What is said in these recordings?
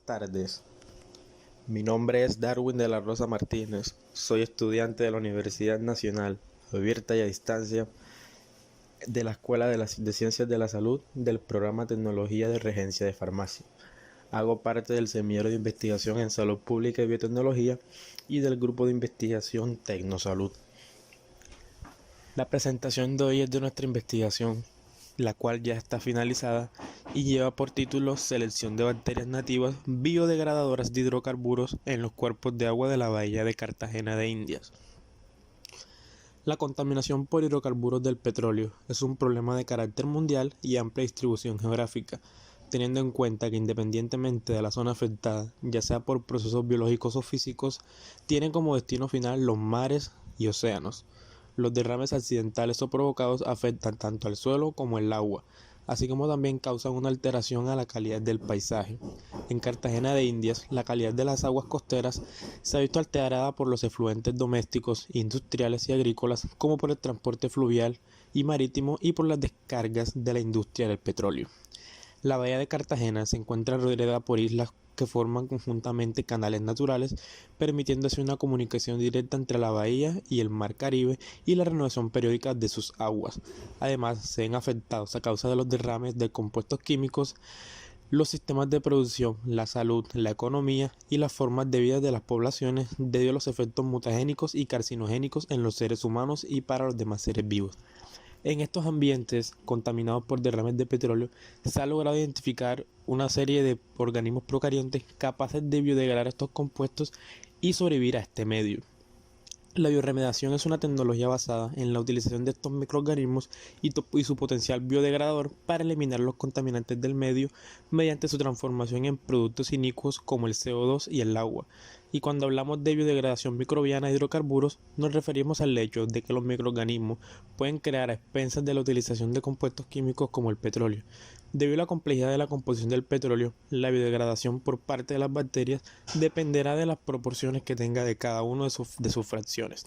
tardes. Mi nombre es Darwin de la Rosa Martínez. Soy estudiante de la Universidad Nacional Abierta y a Distancia de la Escuela de Ciencias de la Salud del programa Tecnología de Regencia de Farmacia. Hago parte del semillero de investigación en Salud Pública y Biotecnología y del grupo de investigación Tecnosalud. La presentación de hoy es de nuestra investigación, la cual ya está finalizada y lleva por título Selección de bacterias nativas biodegradadoras de hidrocarburos en los cuerpos de agua de la bahía de Cartagena de Indias. La contaminación por hidrocarburos del petróleo es un problema de carácter mundial y amplia distribución geográfica, teniendo en cuenta que independientemente de la zona afectada, ya sea por procesos biológicos o físicos, tiene como destino final los mares y océanos. Los derrames accidentales o provocados afectan tanto al suelo como el agua, así como también causan una alteración a la calidad del paisaje. En Cartagena de Indias, la calidad de las aguas costeras se ha visto alterada por los efluentes domésticos, industriales y agrícolas, como por el transporte fluvial y marítimo y por las descargas de la industria del petróleo. La bahía de Cartagena se encuentra rodeada por islas que forman conjuntamente canales naturales, permitiendo así una comunicación directa entre la bahía y el mar Caribe y la renovación periódica de sus aguas. Además, se ven afectados a causa de los derrames de compuestos químicos los sistemas de producción, la salud, la economía y las formas de vida de las poblaciones debido a los efectos mutagénicos y carcinogénicos en los seres humanos y para los demás seres vivos. En estos ambientes contaminados por derrames de petróleo se ha logrado identificar una serie de organismos procariontes capaces de biodegradar estos compuestos y sobrevivir a este medio. La bioremediación es una tecnología basada en la utilización de estos microorganismos y su potencial biodegradador para eliminar los contaminantes del medio mediante su transformación en productos inicuos como el CO2 y el agua. Y cuando hablamos de biodegradación microbiana de hidrocarburos, nos referimos al hecho de que los microorganismos pueden crear a expensas de la utilización de compuestos químicos como el petróleo. Debido a la complejidad de la composición del petróleo, la biodegradación por parte de las bacterias dependerá de las proporciones que tenga de cada uno de sus fracciones.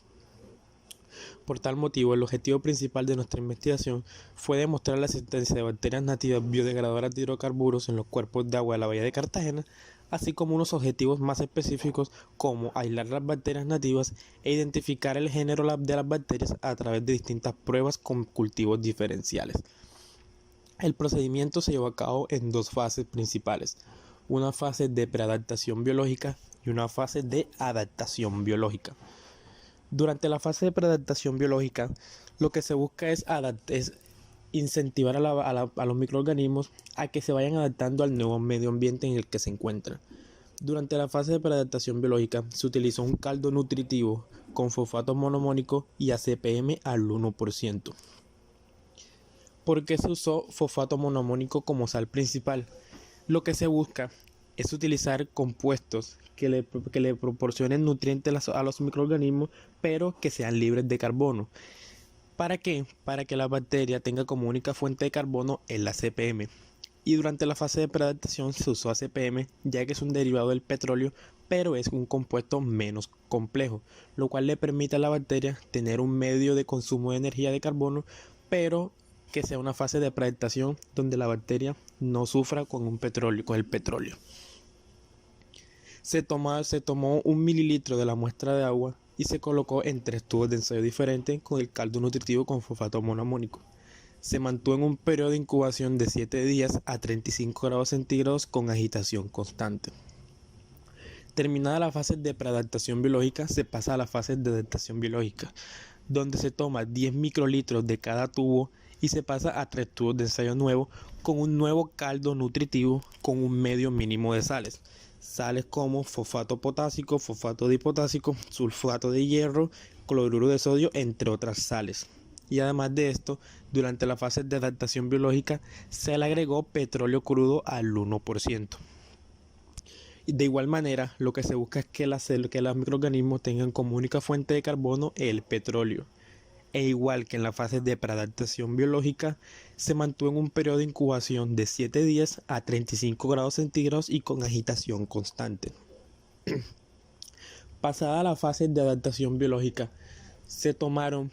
Por tal motivo, el objetivo principal de nuestra investigación fue demostrar la existencia de bacterias nativas biodegradadoras de hidrocarburos en los cuerpos de agua de la bahía de Cartagena, así como unos objetivos más específicos como aislar las bacterias nativas e identificar el género de las bacterias a través de distintas pruebas con cultivos diferenciales. El procedimiento se llevó a cabo en dos fases principales, una fase de preadaptación biológica y una fase de adaptación biológica. Durante la fase de preadaptación biológica, lo que se busca es incentivar a los microorganismos a que se vayan adaptando al nuevo medio ambiente en el que se encuentran. Durante la fase de preadaptación biológica se utilizó un caldo nutritivo con fosfato monomónico y ACPM al 1%. ¿Por qué se usó fosfato monomónico como sal principal? Lo que se busca es utilizar compuestos que le proporcionen nutrientes a los microorganismos, pero que sean libres de carbono. ¿Para qué? Para que la bacteria tenga como única fuente de carbono el ACPM. Y durante la fase de preadaptación se usó ACPM, ya que es un derivado del petróleo, pero es un compuesto menos complejo, lo cual le permite a la bacteria tener un medio de consumo de energía de carbono, pero que sea una fase de preadaptación donde la bacteria no sufra con el petróleo. Se tomó 1 mililitro de la muestra de agua y se colocó en 3 tubos de ensayo diferentes con el caldo nutritivo con fosfato monoamónico. Se mantuvo en un periodo de incubación de 7 días a 35 grados centígrados con agitación constante. Terminada la fase de preadaptación biológica, se pasa a la fase de adaptación biológica, donde se toma 10 microlitros de cada tubo y se pasa a 3 tubos de ensayo nuevo con un nuevo caldo nutritivo con un medio mínimo de sales. Sales como fosfato potásico, fosfato dipotásico, sulfato de hierro, cloruro de sodio, entre otras sales. Y además de esto, durante la fase de adaptación biológica se le agregó petróleo crudo al 1%. De igual manera, lo que se busca es que los microorganismos tengan como única fuente de carbono el petróleo. E igual que en la fase de preadaptación biológica, se mantuvo en un periodo de incubación de 7 días a 35 grados centígrados y con agitación constante. Pasada la fase de adaptación biológica, se tomaron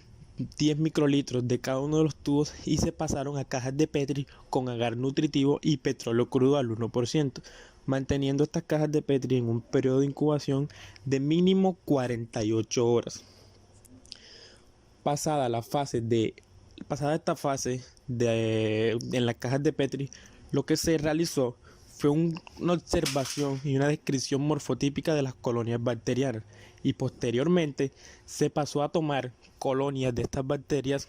10 microlitros de cada uno de los tubos y se pasaron a cajas de Petri con agar nutritivo y petróleo crudo al 1%, manteniendo estas cajas de Petri en un periodo de incubación de mínimo 48 horas. Pasada esta fase en las cajas de Petri, lo que se realizó fue una observación y una descripción morfotípica de las colonias bacterianas, y posteriormente se pasó a tomar colonias de estas bacterias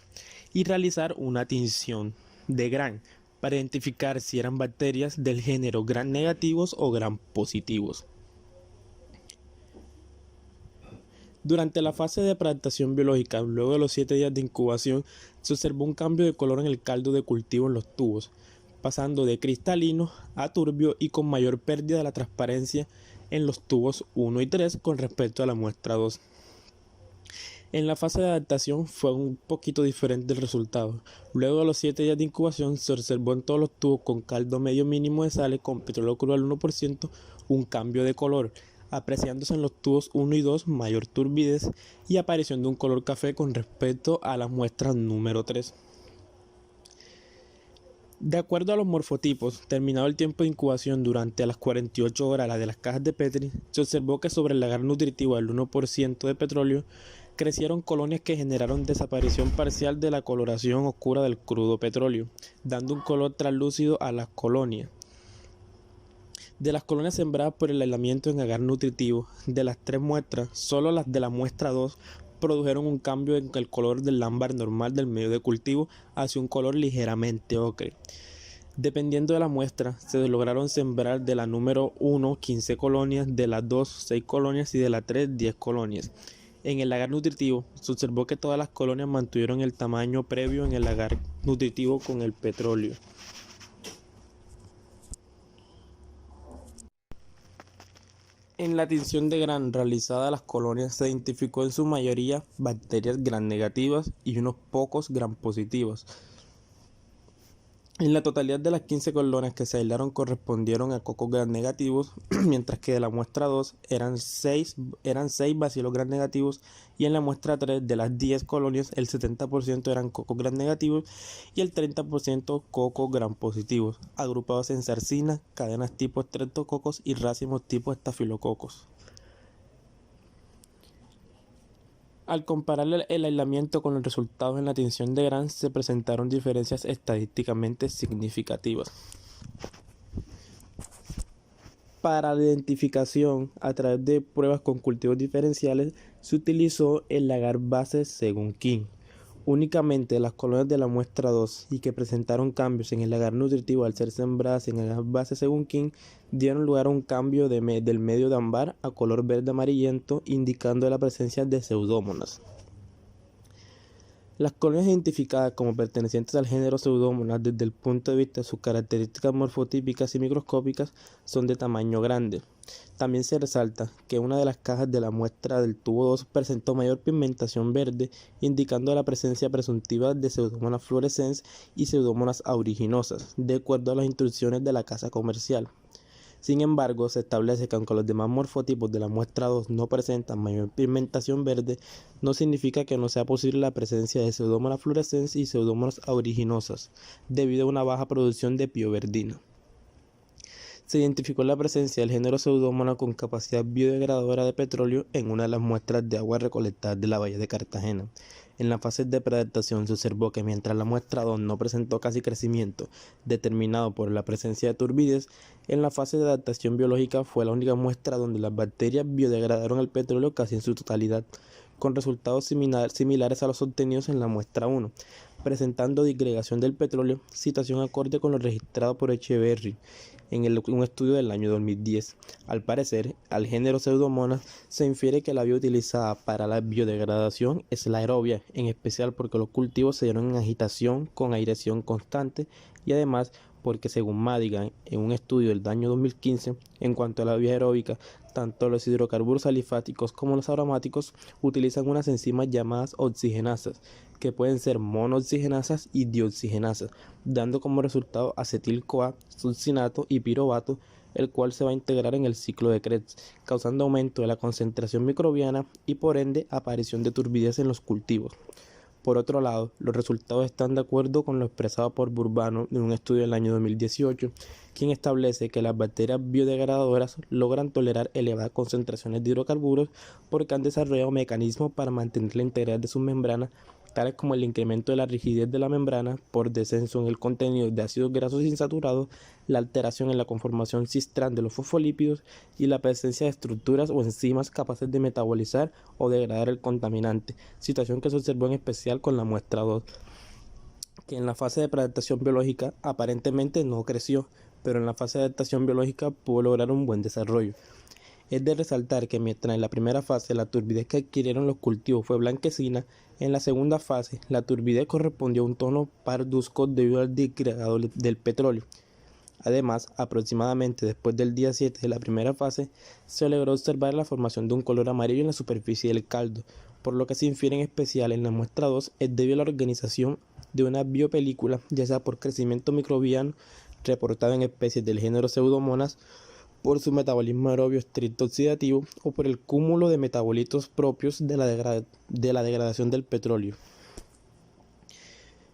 y realizar una tinción de Gram para identificar si eran bacterias del género Gram negativos o Gram positivos. Durante la fase de adaptación biológica, luego de los 7 días de incubación, se observó un cambio de color en el caldo de cultivo en los tubos, pasando de cristalino a turbio y con mayor pérdida de la transparencia en los tubos 1 y 3 con respecto a la muestra 2. En la fase de adaptación fue un poquito diferente el resultado. Luego de los 7 días de incubación se observó en todos los tubos con caldo medio mínimo de sales con petróleo crudo al 1% un cambio de color, apreciándose en los tubos 1 y 2 mayor turbidez y aparición de un color café con respecto a la muestra número 3. De acuerdo a los morfotipos, terminado el tiempo de incubación durante las 48 horas la de las cajas de Petri, se observó que sobre el lagar nutritivo del 1% de petróleo crecieron colonias que generaron desaparición parcial de la coloración oscura del crudo petróleo, dando un color translúcido a las colonias. De las colonias sembradas por el aislamiento en agar nutritivo, de las 3 muestras, solo las de la muestra 2 produjeron un cambio en el color del ámbar normal del medio de cultivo hacia un color ligeramente ocre. Dependiendo de la muestra, se lograron sembrar de la número 1 15 colonias, de la 2 6 colonias y de la 3 10 colonias. En el lagar nutritivo, se observó que todas las colonias mantuvieron el tamaño previo en el lagar nutritivo con el petróleo. En la tinción de Gram realizada a las colonias se identificó en su mayoría bacterias Gram negativas y unos pocos Gram positivos. En la totalidad de las 15 colonias que se aislaron correspondieron a cocos Gram negativos, mientras que de la muestra 2 eran 6 bacilos Gram negativos, y en la muestra 3 de las 10 colonias el 70% eran cocos Gram negativos y el 30% cocos Gram positivos, agrupados en sarcinas, cadenas tipo estreptococos y racimos tipo estafilococos. Al comparar el aislamiento con los resultados en la tinción de Gram, se presentaron diferencias estadísticamente significativas. Para la identificación a través de pruebas con cultivos diferenciales, se utilizó el lagar base según King. Únicamente las colonias de la muestra 2 y que presentaron cambios en el lagar nutritivo al ser sembradas en el lagar base según King dieron lugar a un cambio del medio de ámbar a color verde amarillento, indicando la presencia de Pseudomonas. Las colonias identificadas como pertenecientes al género Pseudomonas desde el punto de vista de sus características morfotípicas y microscópicas son de tamaño grande. También se resalta que una de las cajas de la muestra del tubo 2 presentó mayor pigmentación verde, indicando la presencia presuntiva de Pseudomonas fluorescens y Pseudomonas auriginosas, de acuerdo a las instrucciones de la casa comercial. Sin embargo, se establece que aunque los demás morfotipos de la muestra 2 no presentan mayor pigmentación verde, no significa que no sea posible la presencia de Pseudomonas fluorescens y Pseudomonas auriginosas, debido a una baja producción de pioverdina. Se identificó la presencia del género Pseudomonas con capacidad biodegradadora de petróleo en una de las muestras de agua recolectadas de la bahía de Cartagena. En la fase de preadaptación se observó que mientras la muestra 2 no presentó casi crecimiento determinado por la presencia de turbidez, en la fase de adaptación biológica fue la única muestra donde las bacterias biodegradaron el petróleo casi en su totalidad, con resultados similares a los obtenidos en la muestra 1, presentando disgregación del petróleo, situación acorde con lo registrado por Echeverry en un estudio del año 2010. Al parecer, al género Pseudomonas se infiere que la vía utilizada para la biodegradación es la aerobia, en especial porque los cultivos se dieron en agitación con aireación constante y además porque según Madigan, en un estudio del año 2015, en cuanto a la vía aeróbica, tanto los hidrocarburos alifáticos como los aromáticos utilizan unas enzimas llamadas oxigenasas, que pueden ser monooxigenasas y dioxigenasas, dando como resultado acetil-CoA, succinato y piruvato, el cual se va a integrar en el ciclo de Krebs, causando aumento de la concentración microbiana y por ende aparición de turbidez en los cultivos. Por otro lado, los resultados están de acuerdo con lo expresado por Burbano en un estudio del año 2018, quien establece que las bacterias biodegradadoras logran tolerar elevadas concentraciones de hidrocarburos porque han desarrollado mecanismos para mantener la integridad de sus membranas, tales como el incremento de la rigidez de la membrana por descenso en el contenido de ácidos grasos insaturados, la alteración en la conformación cis-trans de los fosfolípidos y la presencia de estructuras o enzimas capaces de metabolizar o degradar el contaminante, situación que se observó en especial con la muestra 2, que en la fase de preadaptación biológica aparentemente no creció, pero en la fase de adaptación biológica pudo lograr un buen desarrollo. Es de resaltar que mientras en la primera fase la turbidez que adquirieron los cultivos fue blanquecina, en la segunda fase la turbidez correspondió a un tono parduzco debido al degradado del petróleo. Además, aproximadamente después del día 7 de la primera fase, se logró observar la formación de un color amarillo en la superficie del caldo, por lo que se infiere en especial en la muestra 2 es debido a la organización de una biopelícula, ya sea por crecimiento microbiano reportado en especies del género Pseudomonas, por su metabolismo aerobio estricto oxidativo o por el cúmulo de metabolitos propios de la degradación del petróleo.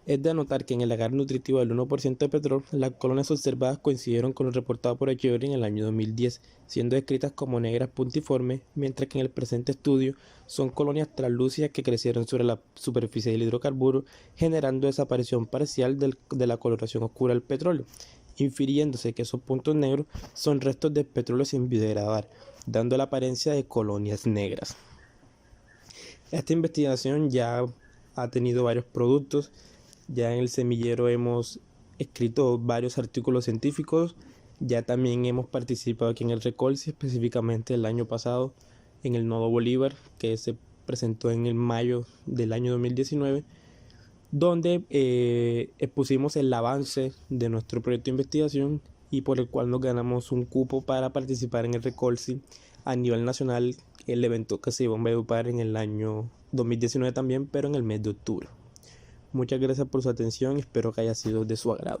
Es de anotar que en el agar nutritivo del 1% de petróleo, las colonias observadas coincidieron con lo reportado por Echeverry en el año 2010, siendo descritas como negras puntiformes, mientras que en el presente estudio son colonias translúcidas que crecieron sobre la superficie del hidrocarburo, generando desaparición parcial de la coloración oscura del petróleo, infiriéndose que esos puntos negros son restos de petróleo sin biodegradar, dando la apariencia de colonias negras. Esta investigación ya ha tenido varios productos. Ya en el semillero hemos escrito varios artículos científicos, ya también hemos participado aquí en el Recolsi, específicamente el año pasado en el Nodo Bolívar, que se presentó en el mayo del año 2019, donde expusimos el avance de nuestro proyecto de investigación y por el cual nos ganamos un cupo para participar en el Recolsi a nivel nacional, el evento que se iba a Valledupar en el año 2019 también, pero en el mes de octubre. Muchas gracias por su atención y espero que haya sido de su agrado.